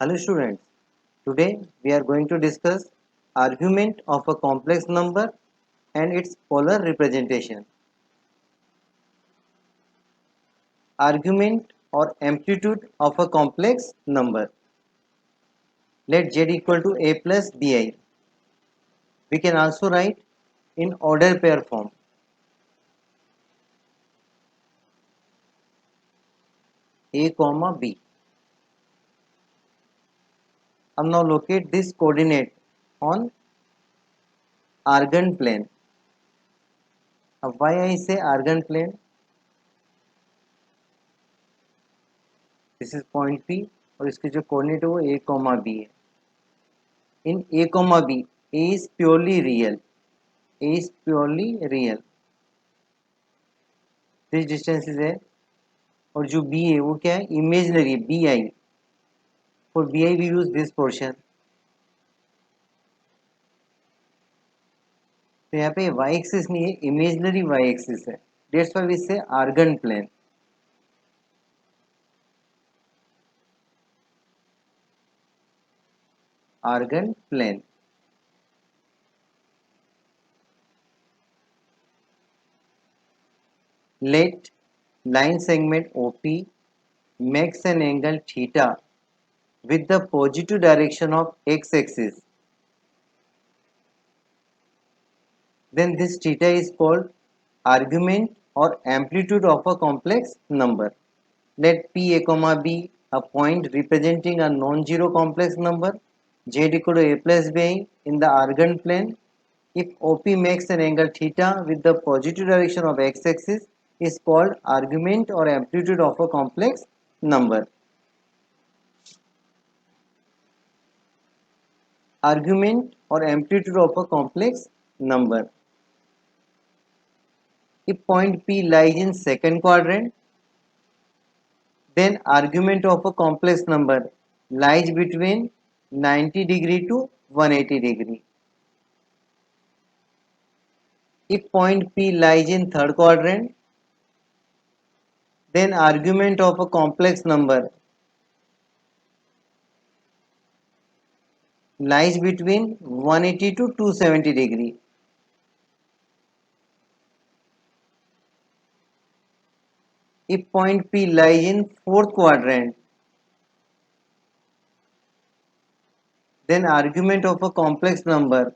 Hello students, today we are going to discuss argument of a complex number and its polar representation. Argument or amplitude of a complex number. Let z equal to a plus bi. We can also write in order pair form. A comma b. Now locate this coordinate on Argand plane. Why I say Argand plane? This is point P और इसके जो coordinate है वो a comma b है. In a comma b, a is purely real. A is purely real. This distance is a और जो b है वो क्या है? Imaginary bi. For bi we use this portion. तो यहाँ पे y एक्सिस नहीं है, इमेजनरी y एक्सिस है. That's why we say Argand plane. Argand plane. Let line segment OP makes an angle theta with the positive direction of x-axis. Then this theta is called argument or amplitude of a complex number. Let P a comma b a point representing a non-zero complex number z equal to a plus b in the Argand plane. If OP makes an angle theta with the positive direction of x-axis is called argument or amplitude of a complex number. Argument or amplitude of a complex number. If point P lies in second quadrant, then argument of a complex number lies between 90 degree to 180 degree. If point P lies in third quadrant, then argument of a complex number lies between 180 to 270 degree. If point P lies in fourth quadrant, then argument of a complex number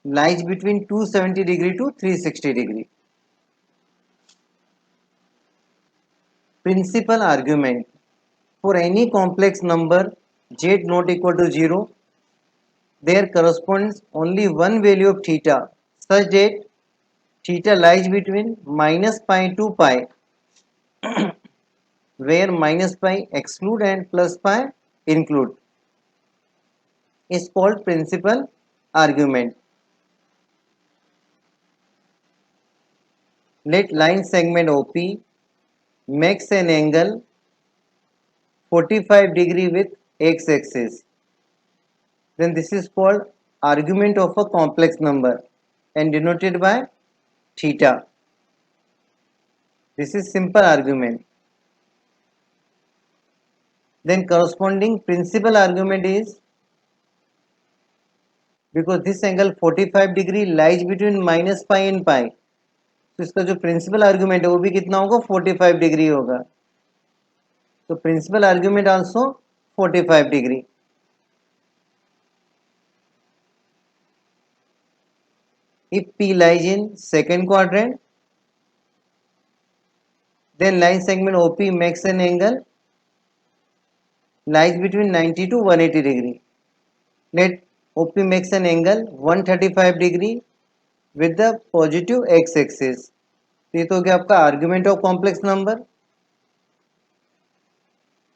lies between 270 degree to 360 degree. Principal argument. For any complex number z not equal to 0, there corresponds only one value of theta such that theta lies between minus pi to pi, where minus pi exclude and plus pi include, is called principal argument. Let line segment OP makes an angle 45 degree with x-axis. Then this is called argument of a complex number and denoted by theta. This is simple argument. Then corresponding principal argument is, because this angle 45 degree lies between minus pi and pi, तो इसका जो principal argument है वो भी कितना होगा? 45 degree होगा. तो principal argument also 45 degree. If P lies in second quadrant, then line segment OP makes an angle lies between 90 to 180 degree. Let OP makes an angle 135 degree with the positive x-axis. ये तो हो गया आपका argument of complex number.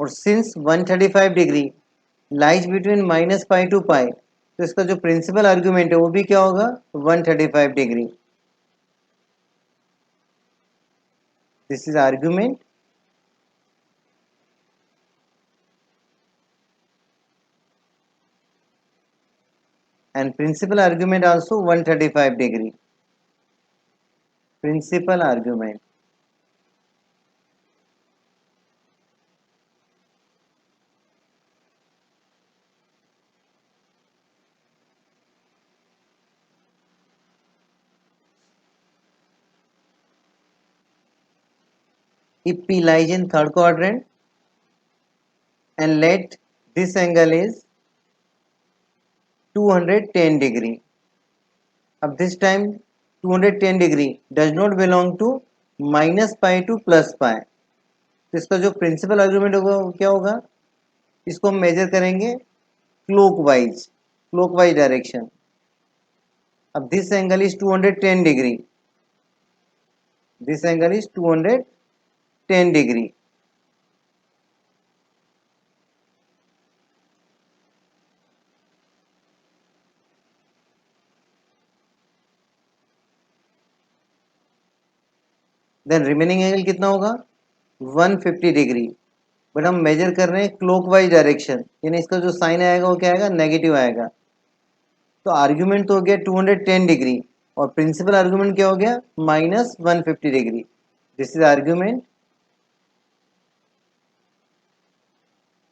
और since 135 degree lies between minus pi to pi, तो इसका जो principal argument है वो भी क्या होगा? 135 degree. This is argument. And principal argument also 135 degree. Principal argument. if P lies in third quadrant and let this angle is 210 degree. अब this time 210 degree does not belong to minus pi to plus pi. तो इसका जो principal argument होगा वो क्या होगा, इसको हम मेजर करेंगे क्लॉकवाइज डायरेक्शन. अब this angle is 210 degree, this angle is 210 degree. Then remaining angle कितना होगा 150 डिग्री. बट हम मेजर कर रहे हैं क्लॉकवाइज डायरेक्शन, यानी इसका जो साइन आएगा वो क्या आएगा, नेगेटिव आएगा. तो आर्ग्यूमेंट तो हो गया 210 डिग्री और प्रिंसिपल आर्ग्यूमेंट क्या हो गया minus 150 degree. This is argument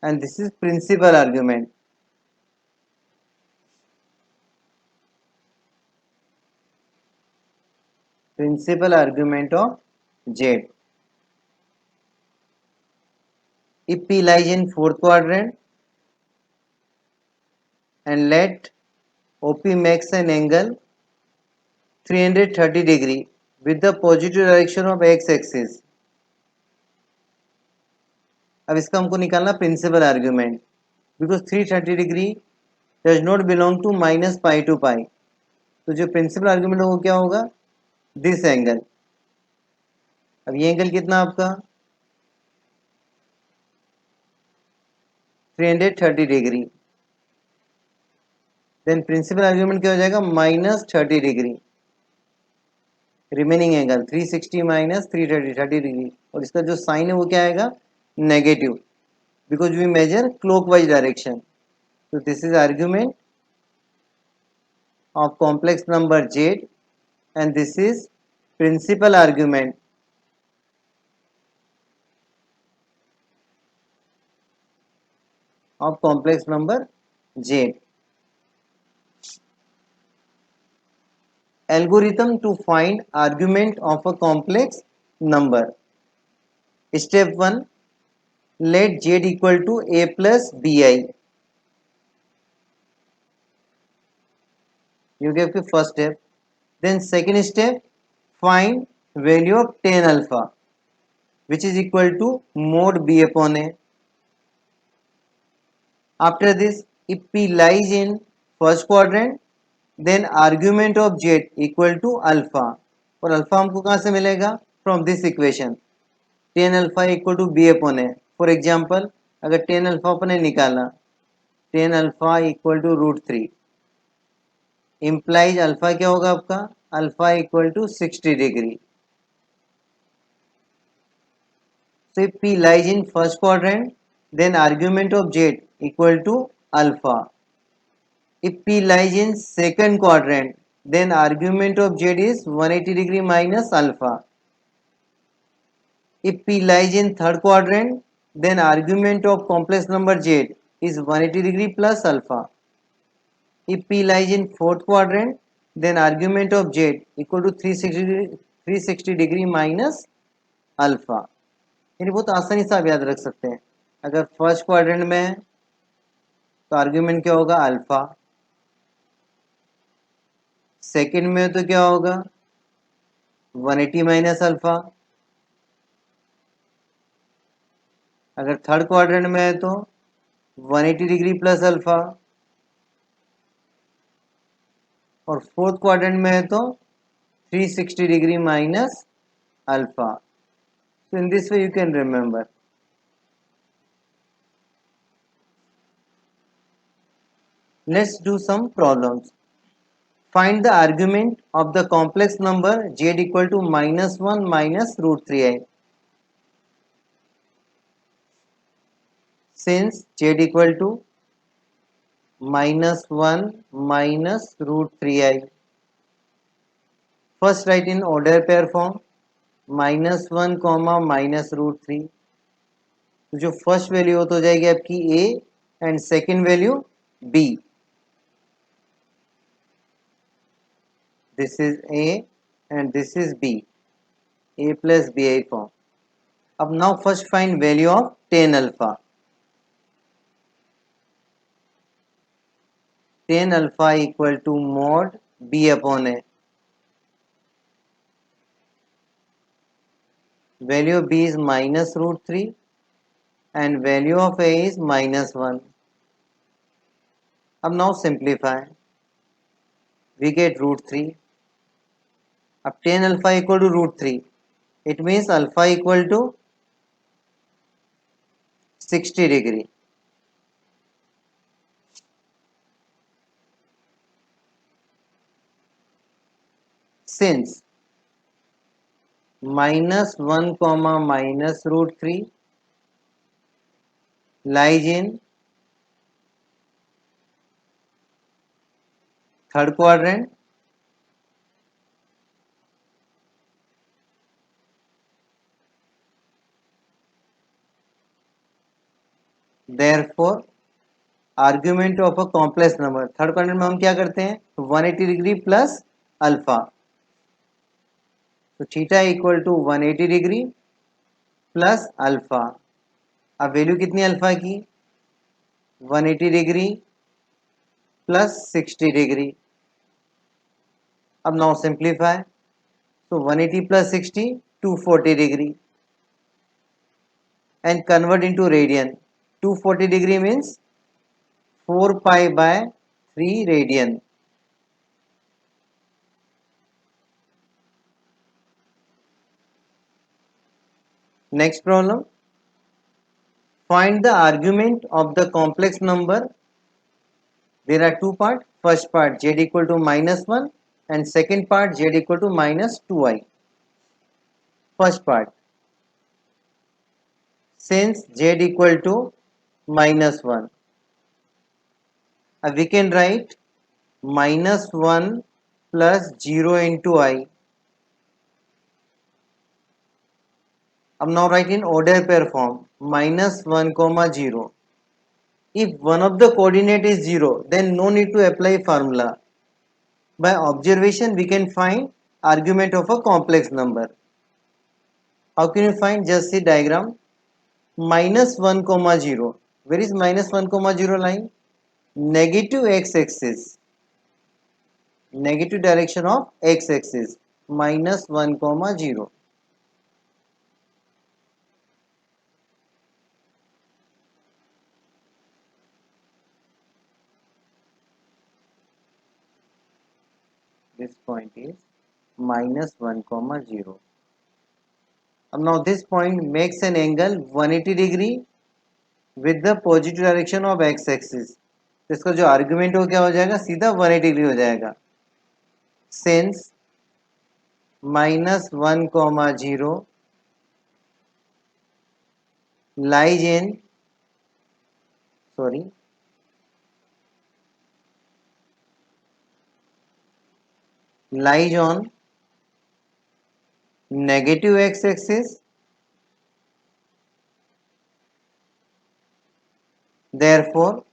and this is principal argument. Principal argument of Z. If P lies in fourth quadrant and let OP makes an angle 330 degree with the positive direction of x axis. अब इसका हमको निकालना principal argument, because 330 degree does not belong to minus pi to pi. तो जो principal argument होगा क्या होगा, this angle. अब ये एंगल कितना आपका 330 डिग्री. देन प्रिंसिपल आर्ग्यूमेंट क्या हो जाएगा minus 30 degree. Remaining angle 360 minus 330 degree, और इसका जो साइन है वो क्या आएगा negative, because we measure clockwise direction. तो this is argument of complex number Z and this is principal argument of complex number Z. Algorithm to find argument of a complex number. Step 1, let Z equal to A plus Bi. You give the first step. Then second step, find value of tan alpha which is equal to mod B upon A. After this, if P lies in first quadrant, then argument of Z equal to alpha. और alpha हमको कहाँ से मिलेगा, from this equation tan alpha equal to B upon A. For example अगर tan alpha अपने निकाला, tan alpha equal to √3 implies alpha क्या होगा आपका, alpha equal to 60 degree. So if P lies in first quadrant, then argument of Z equal to alpha. If P lies in second quadrant, then argument of Z is 180 degree minus alpha. If P lies in third quadrant, then argument of complex number Z is 180 degree plus alpha. If P lies in fourth quadrant, then argument of Z equal to 360 degree minus alpha. यानी बहुत आसानी से आप याद रख सकते हैं. अगर फर्स्ट क्वाड्रेंट में है तो आर्ग्यूमेंट क्या होगा अल्फा, सेकंड में तो क्या होगा 180 माइनस अल्फा, अगर थर्ड क्वाड्रेंट में है तो 180 डिग्री प्लस अल्फा, और फोर्थ क्वाड्रेंट में है तो 360 degree minus alpha. So in this way you can remember. Let's do some problems. Find the argument of the complex number Z equal to -1 minus √3i. Since Z equal to -1 minus √3i, first write in order pair form -1 comma minus √3. तो जो first value हो तो जाएगी आपकी A and second value B. This is A and this is B, A plus BI form. अब now first find value of tan alpha. Tan alpha equal to mod b upon a. Value of b is minus root 3 and value of a is minus 1. अब now simplify. We get root 3. अब tan alpha equal to root 3. It means alpha equal to 60 degree. Since minus 1 comma minus root 3 lies in third quadrant, therefore argument of a complex number. Third quadrant में हम क्या करते हैं? 180 degree plus alpha. तो theta equal to 180 degree plus alpha. अब value कितनी alpha की? 180 degree plus 60 degree. अब नाउ सिंप्लीफाई. तो 180 plus 60 240 degree and convert into radian. 240 degree means 4 pi by 3 radian. Next problem. Find the argument of the complex number. There are two parts. First part z equal to minus 1 and second part z equal to minus 2i. First part. Since z equal to minus 1, we can write minus 1 plus 0 into I. Now write in order pair form. Minus 1 comma 0. If one of the coordinate is 0, then no need to apply formula. By observation, we can find argument of a complex number. How can you find? Just see diagram. Minus 1 comma 0. Where is minus 1 comma 0 line? Negative x-axis. Negative direction of x-axis. Minus 1 comma 0. This point is minus 1 comma 0. Now this point makes an angle 180 degree with the positive direction of x-axis. इसका जो argument हो क्या हो जाएगा? सीधा 180 degree हो जाएगा. Since minus 1 comma 0 lies in lies on negative x-axis, therefore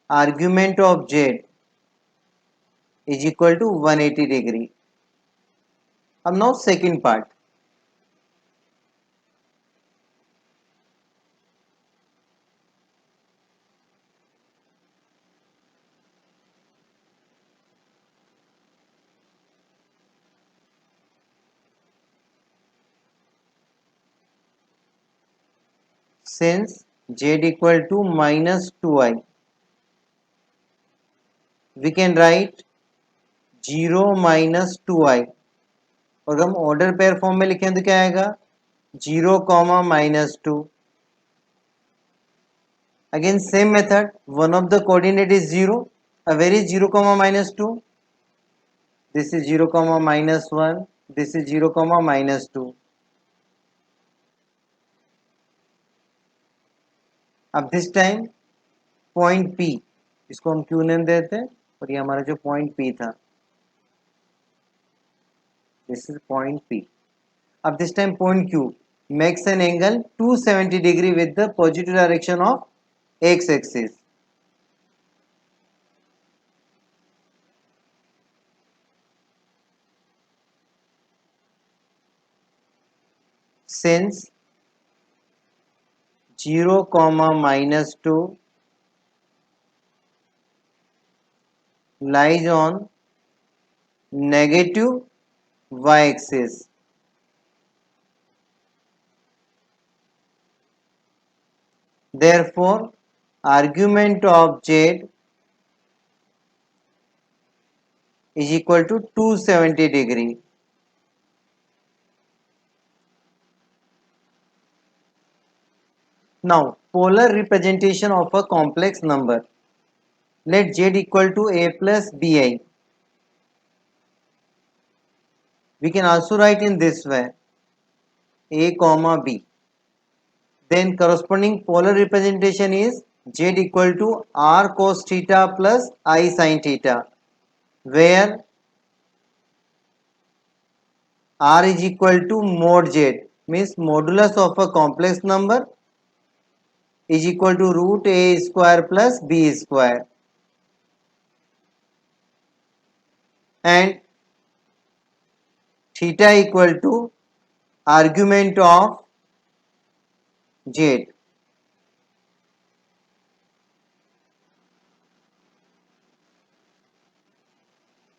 argument of z is equal to 180 degree. Now second part. Since z equal to minus 2i, we can write 0 minus 2i. और हम order pair form में लिखें तो क्या आएगा? 0 comma minus 2. Again same method. One of the coordinate is 0. Where is 0 comma minus 2? This is 0 comma minus 1. This is 0 comma minus 2. अब this time point P, इसको हम Q नेम देते हैं और ये हमारा जो point P था, this is point P. अब this time point Q makes an angle 270 degree with the positive direction of x-axis. since 0 comma minus 2 lies on negative y-axis. Therefore, argument of z is equal to 270 degree. Now, polar representation of a complex number. Let z equal to a plus bi. We can also write in this way, a comma b. Then corresponding polar representation is z equal to r cos theta plus I sin theta, where r is equal to mod z, means modulus of a complex number is equal to root a square plus b square, and theta equal to argument of z.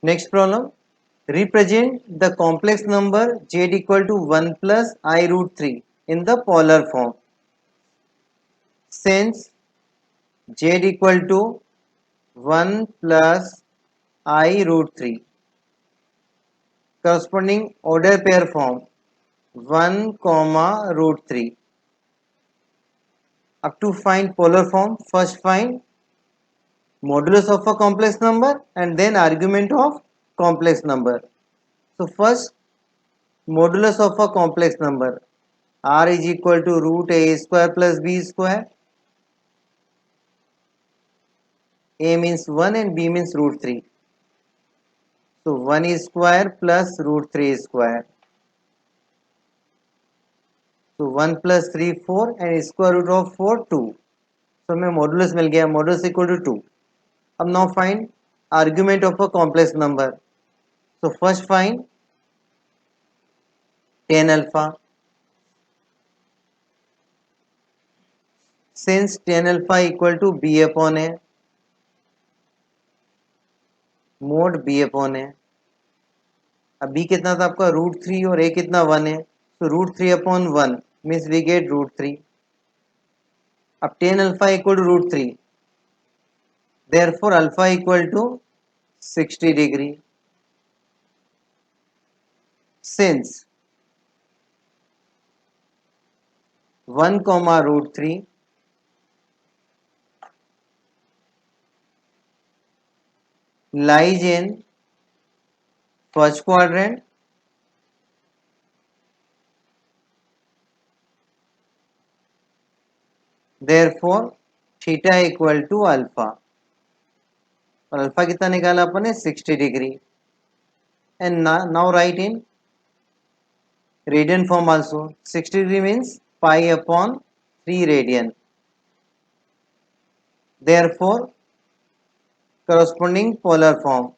Next problem. Represent the complex number z equal to 1 plus I root 3 in the polar form. Since z equal to 1 plus I root 3, corresponding order pair form 1 comma root 3. Up to find polar form, first find modulus of a complex number and then argument of complex number. So first, modulus of a complex number, r is equal to root a square plus b square. A means 1 and b means root 3. So 1 is square plus root 3 square. So 1 plus 3 4 and square root of 4 2. So हमें modulus मिल गया, modulus equal to 2. अब now find argument of a complex number. So first find tan alpha. Since tan alpha equal to b upon a, mod b upon a. अब b कितना था आपका root 3 और a कितना 1 है, तो root 3 upon 1 means we get root 3. अब tan alpha equal to root 3, therefore alpha equal to 60 degree. Since 1 comma root 3 lies in first quadrant, therefore theta equal to alpha. और alpha कितना निकाला अपन ने 60 degree. And now right in radian form also. 60 degree means pi upon 3 radian. Therefore corresponding polar form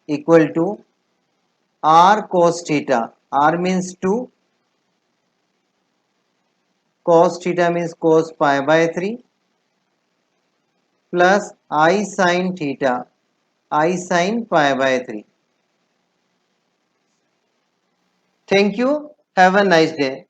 equal to r cos theta. R means 2, cos theta means cos pi by 3, plus I sin theta, I sin pi by 3. Thank you. Have a nice day.